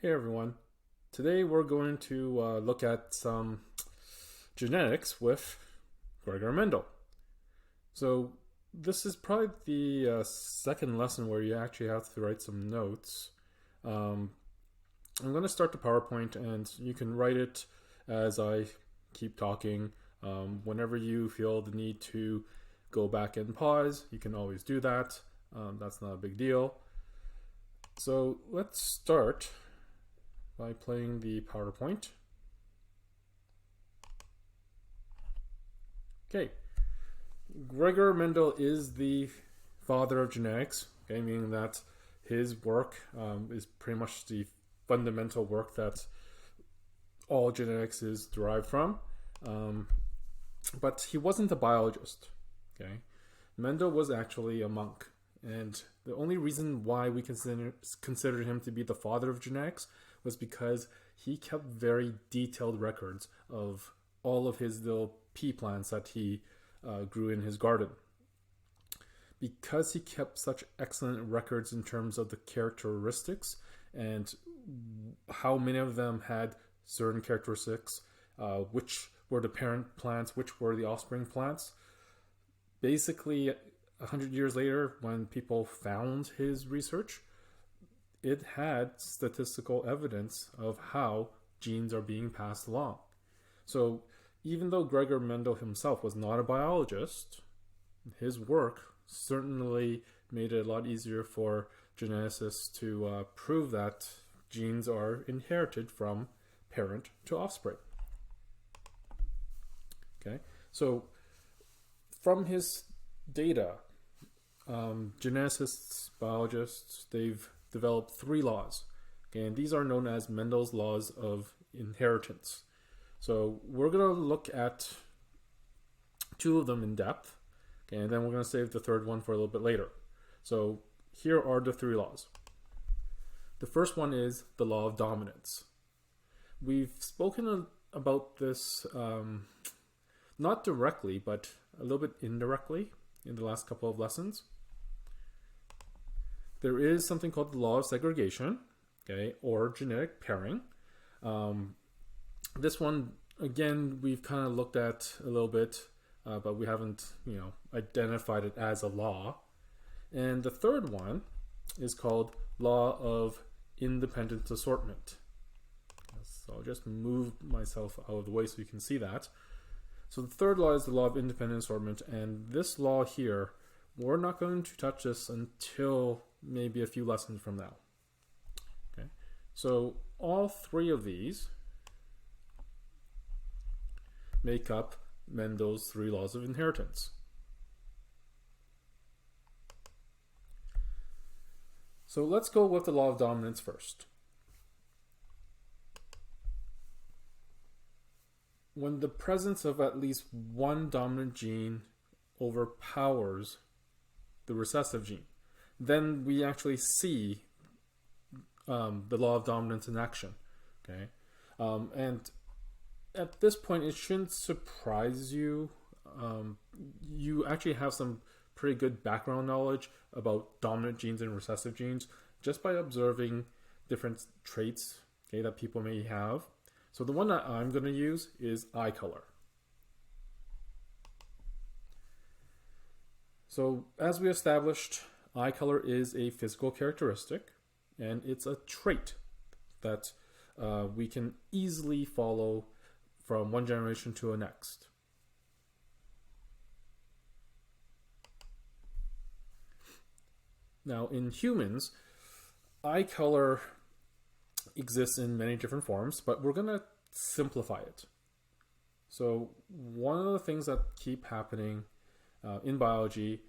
Hey everyone. Today we're going to look at some genetics with Gregor Mendel. So this is probably the second lesson where you actually have to write some notes. Um, I'm going to start the PowerPoint and you can write it as I keep talking. Whenever you feel the need to go back and pause, you can always do that. That's not a big deal. So let's start by playing the PowerPoint. Okay, Gregor Mendel is the father of genetics, okay, meaning that his work is pretty much the fundamental work that all genetics is derived from. But he wasn't a biologist, okay? Mendel was actually a monk, and the only reason why we consider him to be the father of genetics was because he kept very detailed records of all of his little pea plants that he grew in his garden. Because he kept such excellent records in terms of the characteristics and how many of them had certain characteristics, which were the parent plants, which were the offspring plants, basically 100 years later, when people found his research, it had statistical evidence of how genes are being passed along. So even though Gregor Mendel himself was not a biologist, his work certainly made it a lot easier for geneticists to prove that genes are inherited from parent to offspring. Okay, so from his data, geneticists, biologists, they've developed three laws. Okay, and these are known as Mendel's laws of inheritance. So we're going to look at two of them in depth, okay, and then we're going to save the third one for a little bit later. So here are the three laws. The first one is the law of dominance. We've spoken about this not directly, but a little bit indirectly in the last couple of lessons. There is something called the law of segregation, okay, or genetic pairing. This one, again, we've kind of looked at a little bit, but we haven't, identified it as a law. And the third one is called law of independent assortment. So I'll just move myself out of the way so you can see that. So the third law is the law of independent assortment, and this law here, we're not going to touch this until maybe a few lessons from now. Okay, so all three of these make up Mendel's three laws of inheritance. So let's go with the law of dominance first. When the presence of at least one dominant gene overpowers the recessive gene, then we actually see the law of dominance in action. Okay, and at this point, it shouldn't surprise you. You actually have some pretty good background knowledge about dominant genes and recessive genes just by observing different traits, okay, that people may have. So the one that I'm going to use is eye color. So as we established, eye color is a physical characteristic, and it's a trait that we can easily follow from one generation to the next. Now, in humans, eye color exists in many different forms, but we're going to simplify it. So one of the things that keep happening in biology,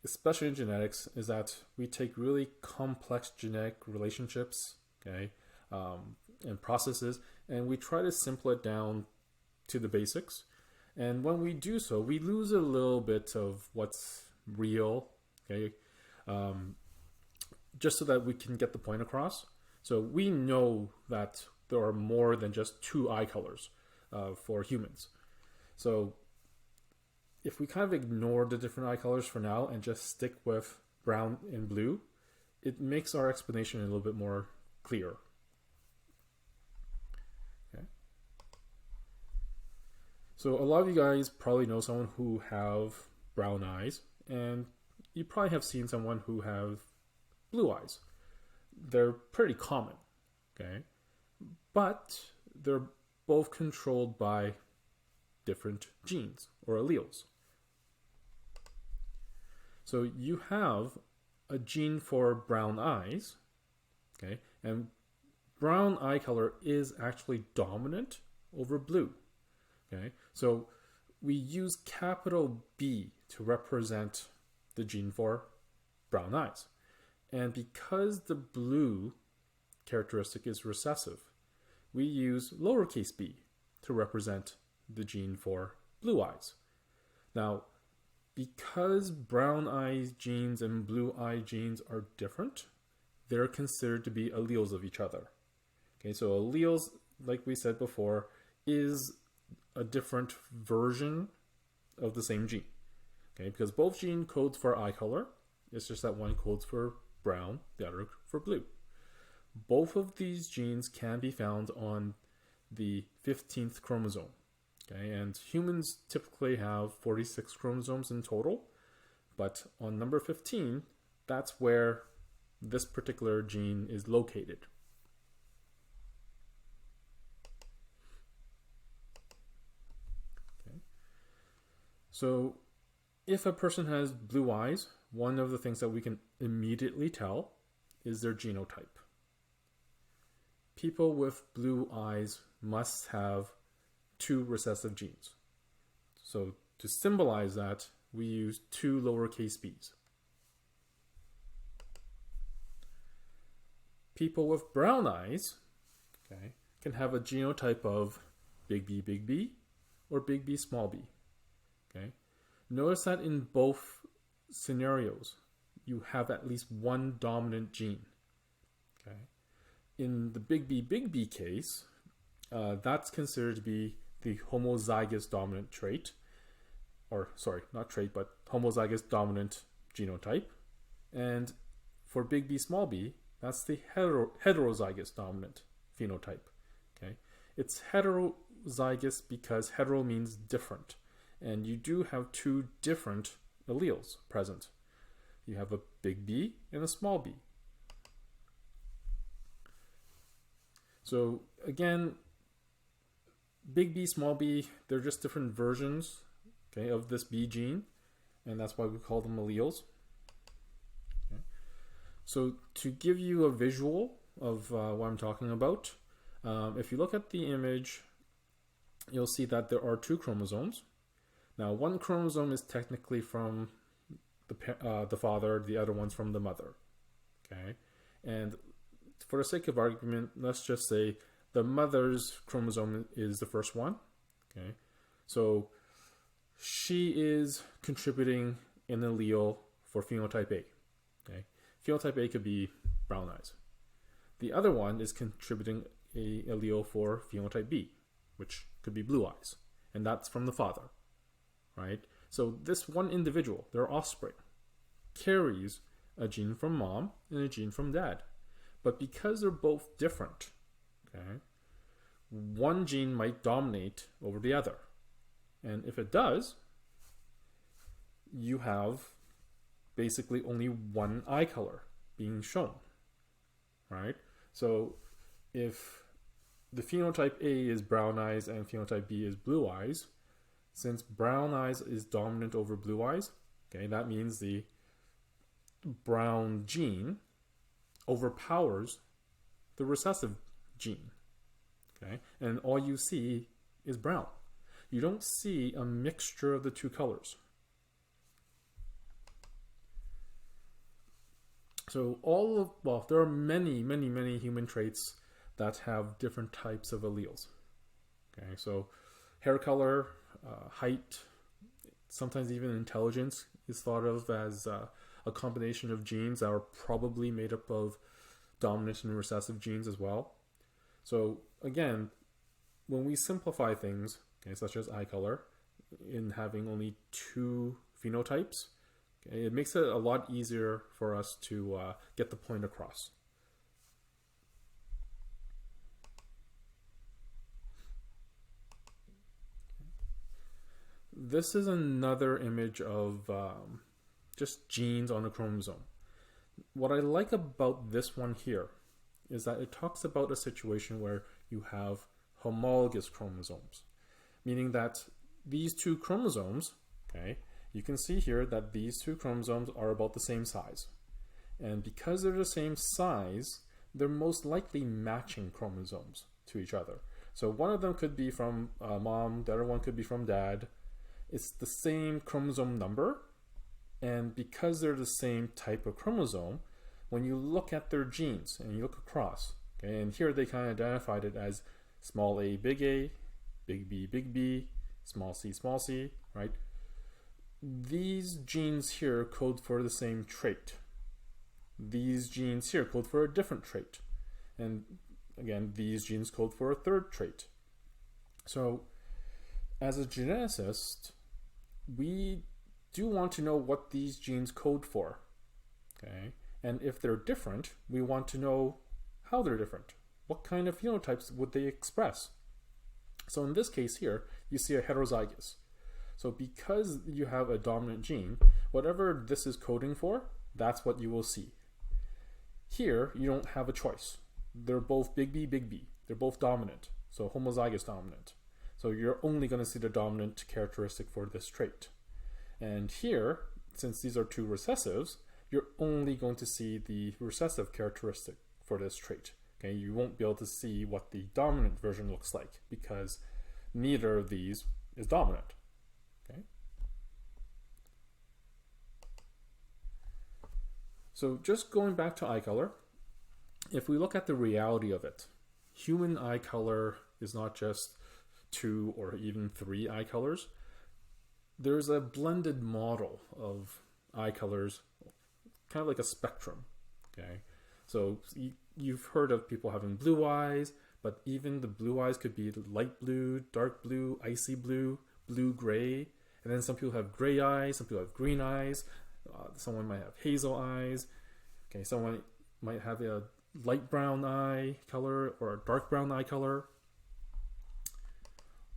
especially in genetics, is that we take really complex genetic relationships, okay, and processes, and we try to simple it down to the basics. And when we do so, we lose a little bit of what's real, okay, just so that we can get the point across. So we know that there are more than just two eye colors for humans. So if we kind of ignore the different eye colors for now and just stick with brown and blue, it makes our explanation a little bit more clear. So a lot of you guys probably know someone who have brown eyes, and you probably have seen someone who have blue eyes. They're pretty common, okay? But they're both controlled by different genes or alleles. So you have a gene for brown eyes, okay? And brown eye color is actually dominant over blue, okay? So we use capital B to represent the gene for brown eyes. And because the blue characteristic is recessive, we use lowercase b to represent the gene for blue eyes. Now, because brown eye genes and blue eye genes are different, they're considered to be alleles of each other. Okay, so alleles, like we said before, is a different version of the same gene. Okay, because both gene codes for eye color. It's just that one codes for brown, the other for blue. Both of these genes can be found on the 15th chromosome. Okay, and humans typically have 46 chromosomes in total, but on number 15, that's where this particular gene is located. Okay. So if a person has blue eyes, one of the things that we can immediately tell is their genotype. People with blue eyes must have 2 recessive genes. So to symbolize that, we use 2 lowercase b's. People with brown eyes, okay, can have a genotype of big B or big B small b. Okay. Notice that in both scenarios, you have at least one dominant gene. Okay. In the big B case, that's considered to be the homozygous dominant trait, or sorry, not trait, but homozygous dominant genotype. And for big B small b, that's the heterozygous dominant phenotype. Okay, it's heterozygous because hetero means different, and you do have 2 different alleles present. You have a big B and a small b. So again, big B, small b, they're just different versions, okay, of this B gene, and that's why we call them alleles. Okay. So to give you a visual of what I'm talking about, if you look at the image, you'll see that there are 2 chromosomes. Now, one chromosome is technically from the father, the other one's from the mother. Okay, and for the sake of argument, let's just say the mother's chromosome is the first one. Okay, so she is contributing an allele for phenotype A. Okay, phenotype A could be brown eyes. The other one is contributing a allele for phenotype B, which could be blue eyes, and that's from the father, right? So this one individual, their offspring, carries a gene from mom and a gene from dad. But because they're both different, okay, one gene might dominate over the other. And if it does, you have basically only one eye color being shown, right? So if the phenotype A is brown eyes and phenotype B is blue eyes, since brown eyes is dominant over blue eyes, okay, that means the brown gene overpowers the recessive gene, okay, and all you see is brown. You don't see a mixture of the 2 colors. So there are many human traits that have different types of alleles. Okay, so hair color, height, sometimes even intelligence is thought of as a combination of genes that are probably made up of dominant and recessive genes as well. So again, when we simplify things, okay, such as eye color, in having only 2 phenotypes, okay, it makes it a lot easier for us to get the point across. this is another image of just genes on a chromosome. What I like about this one here is that it talks about a situation where you have homologous chromosomes, meaning that these two chromosomes, okay, you can see here that these two chromosomes are about the same size. And because they're the same size, they're most likely matching chromosomes to each other. So one of them could be from mom, the other one could be from dad. It's the same chromosome number, and because they're the same type of chromosome, when you look at their genes and you look across, okay, and here they kind of identified it as small a, big B, small c, right? These genes here code for the same trait. These genes here code for a different trait. And again, these genes code for a third trait. So as a geneticist, we do want to know what these genes code for, okay? And if they're different, we want to know how they're different. What kind of phenotypes would they express? So in this case here, you see a heterozygous. So because you have a dominant gene, whatever this is coding for, that's what you will see. Here, you don't have a choice. They're both big B. They're both dominant, so homozygous dominant. So you're only going to see the dominant characteristic for this trait. And here, since these are two recessives, you're only going to see the recessive characteristic for this trait. Okay, you won't be able to see what the dominant version looks like because neither of these is dominant. Okay. So just going back to eye color, if we look at the reality of it, human eye color is not just 2 or even 3 eye colors. There's a blended model of eye colors, kind of like a spectrum. Okay, so you've heard of people having blue eyes, but even the blue eyes could be light blue, dark blue, icy blue, blue-gray, and then some people have gray eyes, some people have green eyes, someone might have hazel eyes, okay, someone might have a light brown eye color or a dark brown eye color.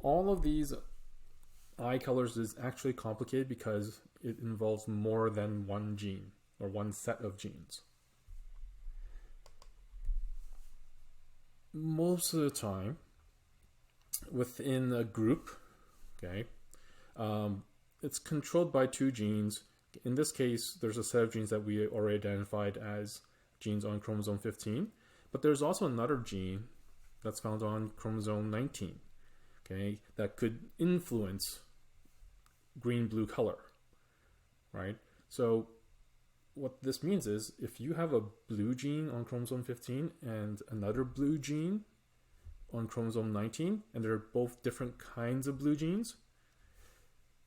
All of these eye colors is actually complicated because it involves more than one gene or one set of genes. Most of the time, within a group, okay, it's controlled by 2 genes. In this case, there's a set of genes that we already identified as genes on chromosome 15, but there's also another gene that's found on chromosome 19, okay, that could influence green-blue color, right? So what this means is if you have a blue gene on chromosome 15 and another blue gene on chromosome 19, and they're both different kinds of blue genes,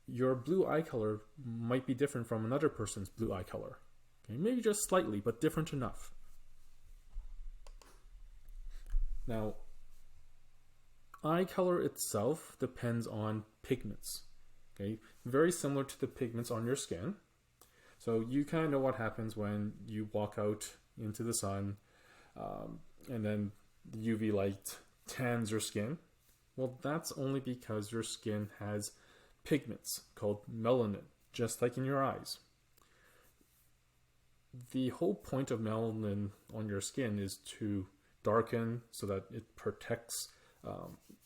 your blue eye color might be different from another person's blue eye color. Okay, maybe just slightly, but different enough. Now, eye color itself depends on pigments. Okay, very similar to the pigments on your skin. So you kind of know what happens when you walk out into the sun and then the UV light tans your skin. Well, that's only because your skin has pigments called melanin, just like in your eyes. The whole point of melanin on your skin is to darken so that it protects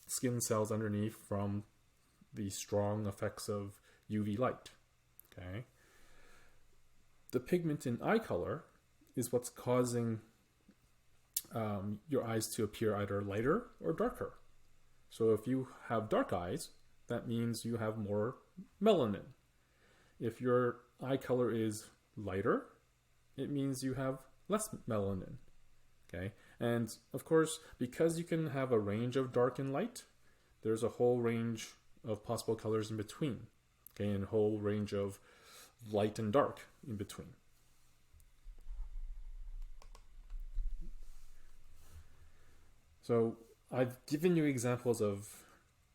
skin cells underneath from the strong effects of UV light. Okay. The pigment in eye color is what's causing your eyes to appear either lighter or darker. So if you have dark eyes, that means you have more melanin. If your eye color is lighter, it means you have less melanin. Okay, and of course, because you can have a range of dark and light, there's a whole range of possible colors in between. Okay, and a whole range of light and dark in between. So I've given you examples of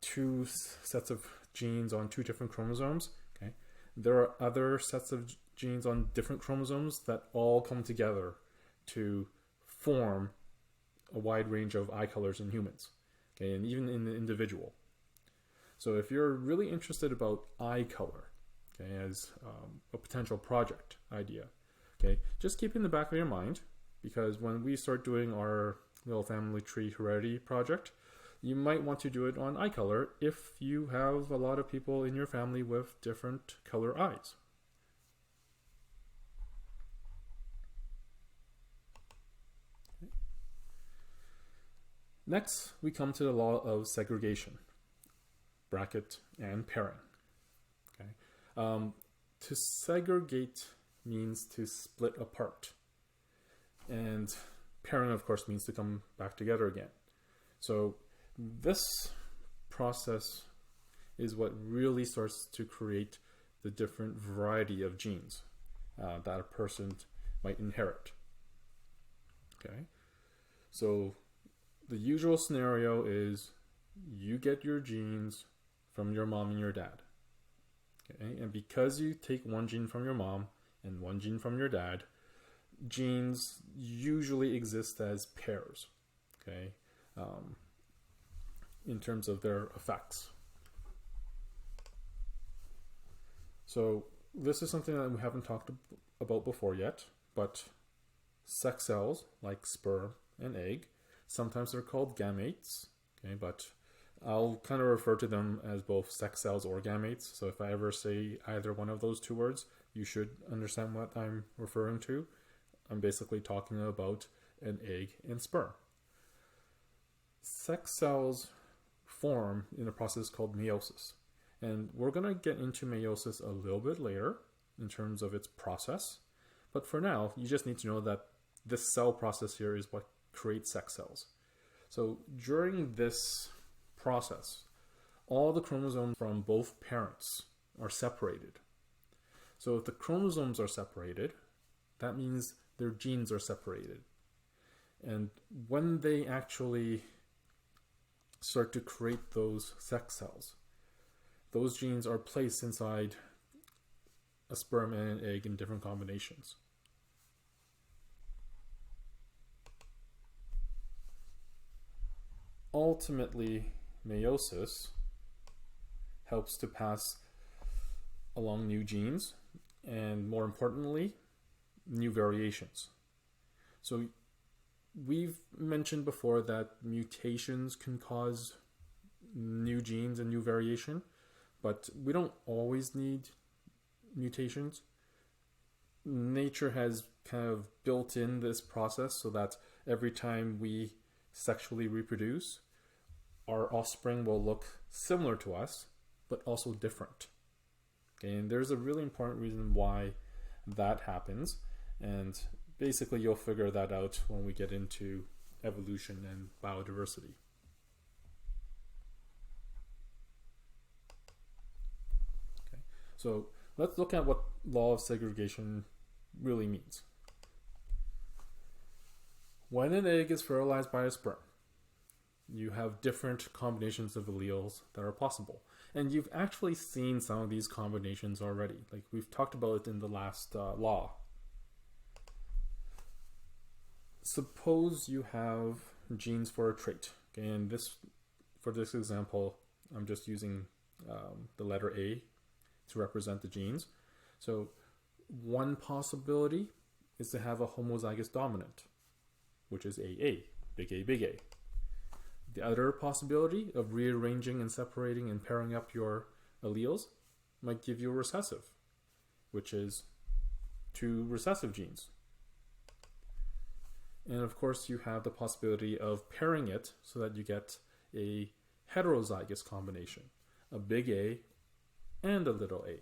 2 sets of genes on 2 different chromosomes. Okay, there are other sets of genes on different chromosomes that all come together to form a wide range of eye colors in humans. Okay, and even in the individual. So if you're really interested about eye color, okay, as a potential project idea, okay, just keep in the back of your mind, because when we start doing our little family tree heredity project, you might want to do it on eye color if you have a lot of people in your family with different color eyes. Next, we come to the law of segregation, bracket, and pairing. Okay, to segregate means to split apart, and pairing, of course, means to come back together again. So this process is what really starts to create the different variety of genes that a person might inherit. Okay, so the usual scenario is you get your genes from your mom and your dad. Okay, and because you take one gene from your mom and one gene from your dad, genes usually exist as pairs. Okay, in terms of their effects. So this is something that we haven't talked about before yet, but sex cells like sperm and egg, sometimes they're called gametes, okay, but I'll kind of refer to them as both sex cells or gametes. So if I ever say either one of those two words, you should understand what I'm referring to. I'm basically talking about an egg and sperm. Sex cells form in a process called meiosis. And we're going to get into meiosis a little bit later in terms of its process. But for now, you just need to know that this cell process here is what creates sex cells. So during this process, all the chromosomes from both parents are separated. So if the chromosomes are separated, that means their genes are separated. And when they actually start to create those sex cells, those genes are placed inside a sperm and an egg in different combinations. Ultimately, meiosis helps to pass along new genes and, more importantly, new variations. So we've mentioned before that mutations can cause new genes and new variation, but we don't always need mutations. Nature has kind of built in this process so that every time we sexually reproduce, our offspring will look similar to us, but also different. Okay, and there's a really important reason why that happens, and basically you'll figure that out when we get into evolution and biodiversity. Okay, so let's look at what law of segregation really means. When an egg is fertilized by a sperm, you have different combinations of alleles that are possible. And you've actually seen some of these combinations already. Like we've talked about it in the last law. Suppose you have genes for a trait. Okay, and for this example, I'm just using the letter A to represent the genes. So one possibility is to have a homozygous dominant, which is AA, big A, big A. The other possibility of rearranging and separating and pairing up your alleles might give you a recessive, which is 2 recessive genes. And of course, you have the possibility of pairing it so that you get a heterozygous combination, a big A and a little a.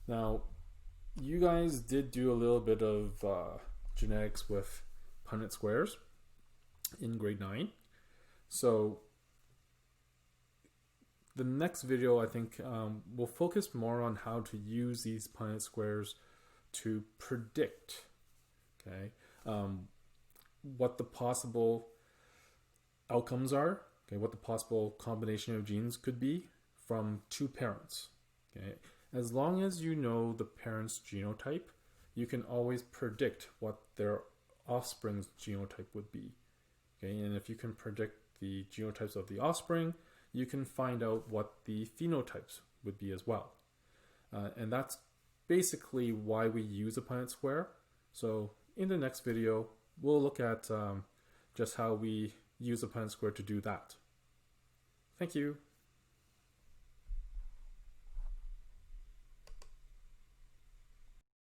Now, you guys did do a little bit of genetics with Punnett squares in grade 9. So the next video, I think, will focus more on how to use these Punnett squares to predict, okay, what the possible outcomes are, okay, what the possible combination of genes could be from 2 parents, okay. As long as you know the parent's genotype, you can always predict what their offspring's genotype would be, okay. And if you can predict the genotypes of the offspring, you can find out what the phenotypes would be as well. And that's basically why we use a Punnett square. So in the next video, we'll look at just how we use a Punnett square to do that. Thank you.